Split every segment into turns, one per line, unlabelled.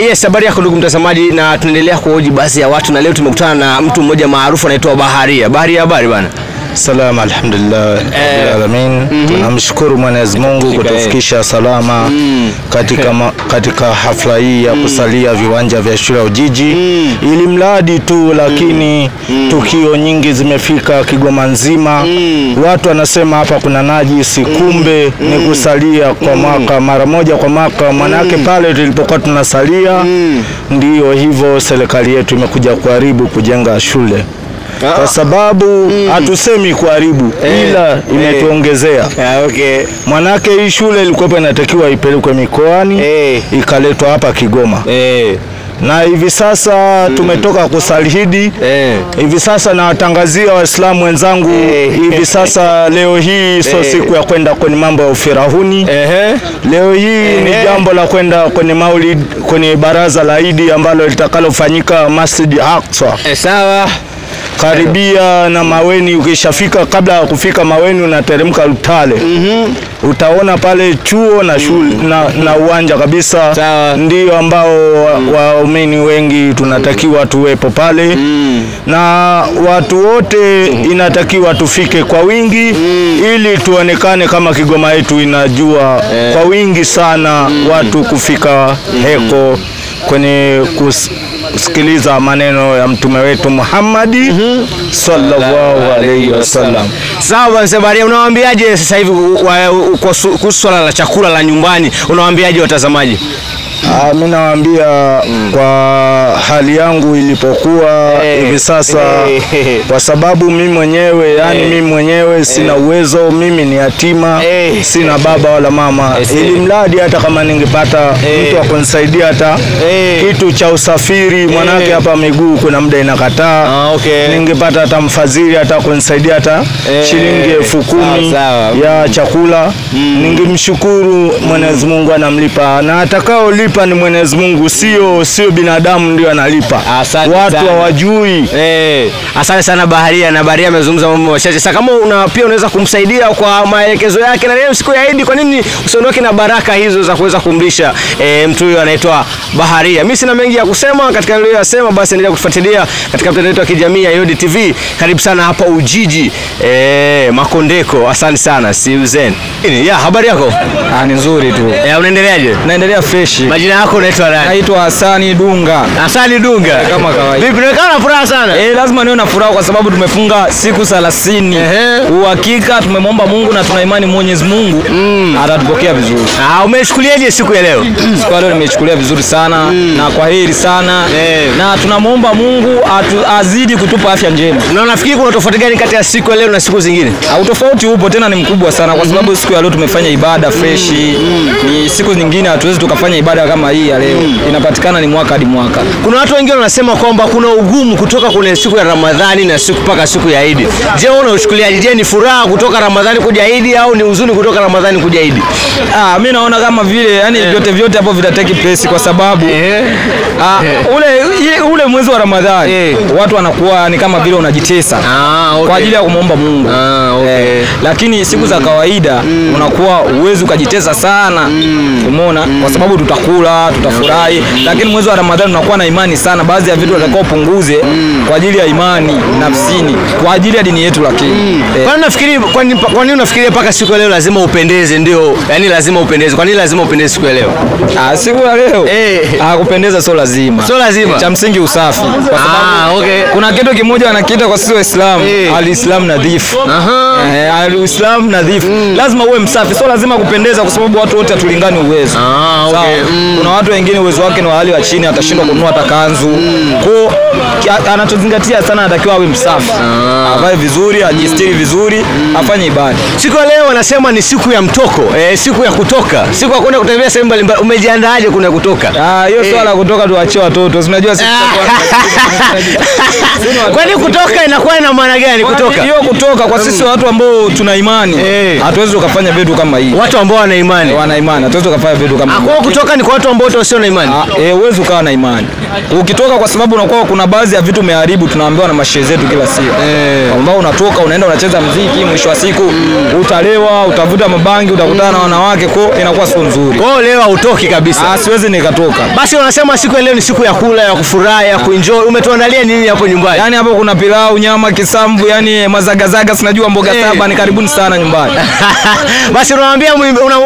Yes, habari yako ndugu mtazamaji, na tunaendelea kuhoji baadhi ya watu, na leo tumekutana na mtu mmoja maarufu anaitwa Baharia. Baharia, habari bana?
Salama, alhamdulillah, alamin. Tunamshukuru Mwenyezi Mungu kutufikisha salama katika hafla hii ya kusalia viwanja vya shule ya Ujiji. Ili mradi tu, lakini tukio nyingi zimefika Kigoma nzima. Watu wanasema hapa kuna najisi, kumbe ni kusalia kwa mwaka mara moja kwa mwaka. Manake pale tulipokuwa tunasalia, ndio hivyo serikali yetu imekuja kuharibu kujenga shule. Kwa sababu hatusemi kuharibu, ila imetuongezea.
Okay.
Manake hii shule ilikuwa inatakiwa ipelekwe mikoani, ikaletwa hapa Kigoma. Na hivi sasa tumetoka kusalihidi. Hivi sasa nawatangazia Waislamu wenzangu, hivi sasa leo hii sio siku ya kwenda kwenye mambo ya ufirahuni. Leo hii ni jambo la kwenda kwenye maulid, kwenye baraza la Idi ambalo litakalofanyika Masjid Aqsa.
Sawa.
Karibia na Maweni. Ukishafika, kabla ya kufika Maweni unateremka Lutale. Utaona pale chuo na shule na uwanja kabisa. Ndio ambao waumini wengi tunatakiwa tuwepo pale. Na watu wote inatakiwa tufike kwa wingi, ili tuonekane kama Kigoma yetu inajua kwa wingi sana watu kufika heko kwenye kusikiliza maneno ya mtume wetu Muhammadi sallallahu alaihi wasallam.
Sawa bwana Baharia, unawaambiaje sasa hivi kwa swala la chakula la nyumbani, unawaambiaje watazamaji?
Mimi nawaambia kwa hali yangu ilipokuwa hivi sasa, kwa sababu mimi mwenyewe sina uwezo, mimi ni yatima, sina baba wala mama. Ili mradi hata kama ningepata mtu akunisaidia hata kitu cha usafiri, manake hapa miguu kuna muda inakataa. Ningepata hata mfadhili hata kunisaidia hata shilingi 10,000 ya chakula, ningemshukuru. Mwenyezi Mungu anamlipa, na atakao lipa ni Mwenyezi Mungu, sio binadamu ndio analipa. Watu hawajui.
Asante sana Baharia, na Baharia amezungumza mambo machache. Sasa kama pia unaweza kumsaidia kwa maelekezo yake, na leo siku ya Idi, kwa nini usiondoke na baraka hizo za kuweza kumlisha mtu huyo anaitwa Baharia? Mimi sina mengi ya kusema katika leo yasema, basi endelea kufuatilia katika mtandao wetu wa kijamii ya Yodi TV. Karibu sana hapa Ujiji Makondeko. Asante sana. See you then. Habari yako?
Ni nzuri tu.
Unaendeleaje?
Naendelea fresh.
Majina yako unaitwa nani?
Naitwa Hasani Dunga.
Hasani Dunga.
Kama kawaida.
Vipi, unaonekana furaha sana?
Lazima niwe na furaha kwa sababu tumefunga siku 30. Uhakika tumemwomba Mungu na tuna imani Mwenyezi Mungu atatupokea vizuri.
Umechukuliaje siku ya leo?
Siku ya leo nimechukulia vizuri sana na kwa heri sana. Na tunamwomba Mungu azidi kutupa afya njema.
Na unafikiri kuna tofauti gani kati ya siku ya leo na siku zingine?
Utofauti upo, tena ni mkubwa sana, kwa sababu siku ya leo tumefanya ibada fresh. Ni siku nyingine hatuwezi tukafanya ibada kama hii ya leo. Inapatikana ni mwaka hadi mwaka.
Kuna watu wengine wanasema kwamba kuna ugumu kutoka kwenye siku ya Ramadhani na siku mpaka siku ya Idi. Je, wewe unachukuliaje? Je, ni furaha kutoka Ramadhani kuja Idi au ni huzuni kutoka Ramadhani kuja Idi?
Mimi naona kama vile vyote hapo vitateki place, kwa sababu ule mwezi wa Ramadhani watu wanakuwa ni kama vile unajitesa kwa ajili ya kumwomba Mungu. Lakini siku za kawaida unakuwa uwezi ukajitesa sana. Umeona? Kwa sababu tutakula, tutafurahi. Lakini mwezi wa Ramadhani unakuwa na imani sana, baadhi ya vitu watakao punguze kwa ajili ya imani nafsini, kwa ajili ya dini yetu. Lakini
kwa nini unafikiria mpaka siku ya leo lazima upendeze? Ndio, yani lazima upendeze. Kwa nini lazima upendeze siku ya leo?
Siku ya leo kupendeza sio lazima.
Sio lazima.
Cha msingi usafi. Kwa sababu kuna kitu kimoja wanakiita kwa sisi Waislamu, al-Islam nadhif. Al-Islam nadhif. Lazima uwe msafi. Sio lazima kupendeza, kwa sababu watu wote hatulingani uwezo. Kuna watu wengine uwezo wake ni wa hali ya chini, atashindwa kununua hata kanzu. Kwa anachozingatia sana, anatakiwa awe msafi. Avae vizuri, ajistiri vizuri, afanye ibada.
Siku ya leo wanasema ni siku ya mtoko, siku ya kutoka, siku ya kwenda kutembea sehemu mbalimbali. Umejiandaaje kuna kutoka?
Hiyo swala kutoka tuachie watoto. Unajua sisi
kwani kutoka inakuwa ina maana gani kutoka?
Hiyo kutoka kwa sisi watu ambao tuna imani, hatuwezi tukafanya vitu kama hii.
Watu ambao wana imani.
Hatuwezi tukafanya vitu kama
hivi. Kutoka ni kwa watu ambao wasio na imani.
Uwezo ukawa na imani. Ukitoka kwa sababu unakuwa kuna baadhi ya vitu umeharibu, tunaambiwa na mashehe zetu kila siku. Ambao unatoka unaenda unacheza muziki, mwisho wa siku utalewa, utavuta mabangi, utakutana na wanawake, kwa inakuwa sio nzuri.
Kwa hiyo leo hautoki kabisa.
Siwezi nikatoka.
Basi wanasema siku ya leo ni siku ya kula, ya kufurahi, ya kuenjoy. Umetuandalia nini hapo nyumbani?
Yaani hapo kuna pilau, nyama, kisambu, yani mazagazaga, sinajua mboga saba, ni karibuni sana nyumbani.
Basi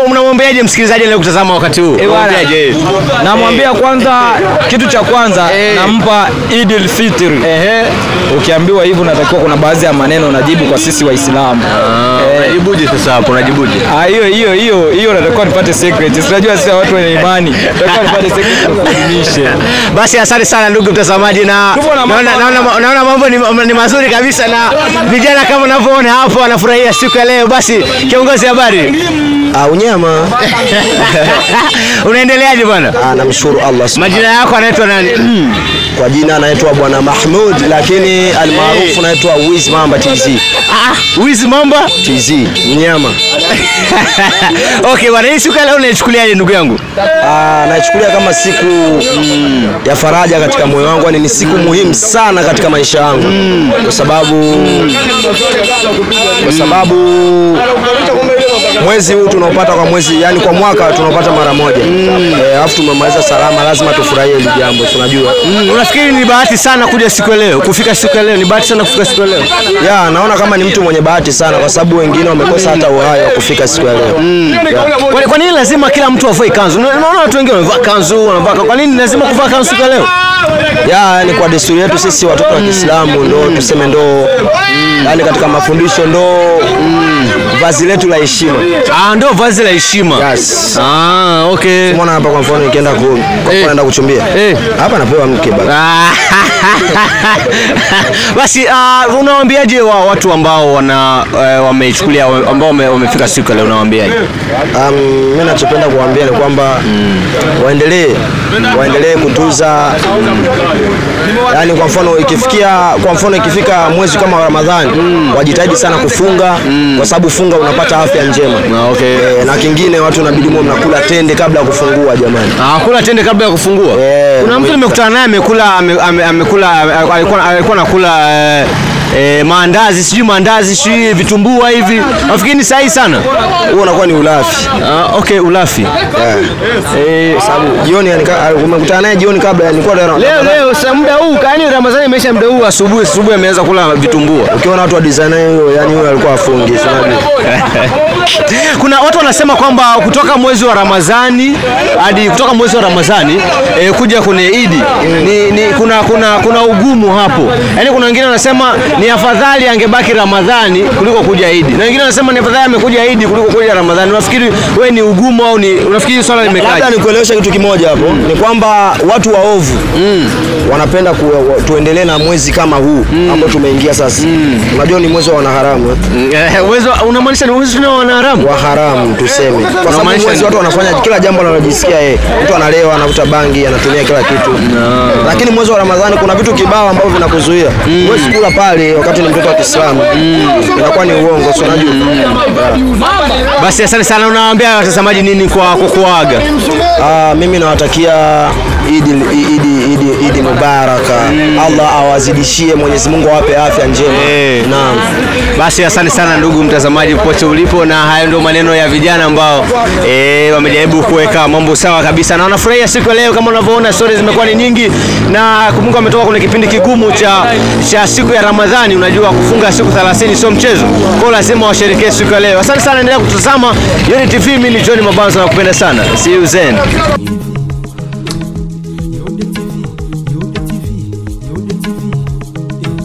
unamwambiaje msikilizaji leo kutazama wakati huu?
Unamwambiaje? Namwambia kwanza, kitu cha kwanza nampa Eidul Fitr. Ukiambiwa hivyo unatakiwa kuna baadhi ya maneno unajibu kwa sisi Waislamu.
Unajibuje sasa hapo? Unajibuje?
Hiyo natakiwa nipate secret. Unajua sisi watu wenye imani, natakiwa nipate secret kuelimisha.
Basi asante sana ndugu mtazamaji, na naona mambo ni mazuri kabisa, na vijana kama unavyoona hapo wanafurahia siku ya leo. Basi kiongozi, habari?
Unyama.
Unaendeleaje bwana?
Namshukuru Allah.
Majina yako anaitwa nani?
Kwa jina anaitwa Bwana Mahmud, lakini almaarufu anaitwa Wiz Mamba TZ.
Wiz Mamba
TZ, mnyama.
Okay bwana, hii siku leo unaichukuliaje ndugu yangu?
Naichukulia kama siku ya faraja katika moyo wangu, yani ni siku muhimu sana katika maisha yangu. Kwa sababu mwezi huu tunaopata kwa mwezi, yani kwa mwaka tunaopata mara moja. Alafu tumemaliza salama, lazima tufurahie hili jambo, tunajua.
Unafikiri ni bahati sana kuja siku leo, kufika siku leo? Ni bahati sana kufika siku leo?
Naona kama ni mtu mwenye bahati sana, kwa sababu wengine wamekosa hata uhai wa kufika siku ya leo.
Kwa nini lazima kila mtu avae kanzu? Unaona watu wengine wanavaa kanzu, kwa nini lazima kuvaa kanzu siku leo?
Ni kwa desturi yetu sisi watoto wa Kiislamu, ndo tuseme ndo, yani katika mafundisho ndo vazi letu la heshima.
Ndo vazi la heshima.
Yes.
Okay.
Umeona hapa kwa mfano nikienda naenda kuchumbia. Hapa napewa mke baba.
Basi unawaambiaje watu ambao wamechukulia ambao wamefika siku leo, unawaambiaje?
Mimi ninachopenda kuwaambia ni kwamba waendelee kutuza, yani kwa mfano ikifika mwezi kama Ramadhani, wajitahidi sana kufunga, kwa sababu funga unapata afya njema. Na kingine watu inabidi mnakula tende kabla ya kufungua jamani.
Kula tende kabla ya kufungua. Kuna mtu nimekutana naye alikuwa anakula maandazi, sijui vitumbua hivi. Nafikiri ni sahihi sana.
Huo unakuwa ni ulafi.
Okay, ulafi.
Sababu jioni umekutana naye jioni kabla nilikuwa
leo muda huu, yani Ramadhani imeisha, muda huu asubuhi ameanza kula vitumbua.
Ukiona watu wa design hiyo, yani huyo alikuwa afungi sana.
Kuna watu wanasema kwamba kutoka mwezi wa Ramadhani kuja kwenye Idi kuna ugumu hapo. Yaani kuna wengine wanasema ni afadhali angebaki Ramadhani kuliko kuja Idi, na wengine wanasema ni afadhali amekuja Idi kuliko kuja Ramadhani. Unafikiri wewe ni ugumu au unafikiri swala limekaje?
Labda nikuelewesha kitu kimoja hapo, ni kwamba watu waovu wanapenda tuendelee na mwezi kama huu ambao tumeingia sasa. Unajua ni mwezi wa wanaharamu.
Unamaanisha ni mwezi wa wanaharamu?
Wa haramu tuseme. Kwa sababu mwezi watu wanafanya kila jambo wanalojisikia yeye. Mtu analewa, anavuta bangi, anatumia kila kitu. Lakini mwezi wa Ramadhani kuna vitu kibao ambavyo vinakuzuia. Huwezi kula pale wakati ni mtoto wa Kiislamu. Inakuwa ni uongo, si unajua.
Basi asante sana. Unawaambia watazamaji nini kwa kuaga?
Mimi nawatakia Idi mubaraka. Allah awazidishie, Mwenyezi Mungu awape afya njema. Naam.
Basi asante sana ndugu mtazamaji popote ulipo, na hayo ndio maneno ya vijana ambao wamejaribu kuweka mambo sawa kabisa, na wanafurahia siku leo. Kama unavyoona stories zimekuwa ni nyingi, na kumbuka ametoka kwenye kipindi kigumu cha siku ya Ramadhani. Unajua kufunga siku 30 sio mchezo, kwa lazima washerekee siku ya leo. Asante sana, endelea kutazama Unity TV. Mimi ni John Mabanzo, nakupenda sana. See you then.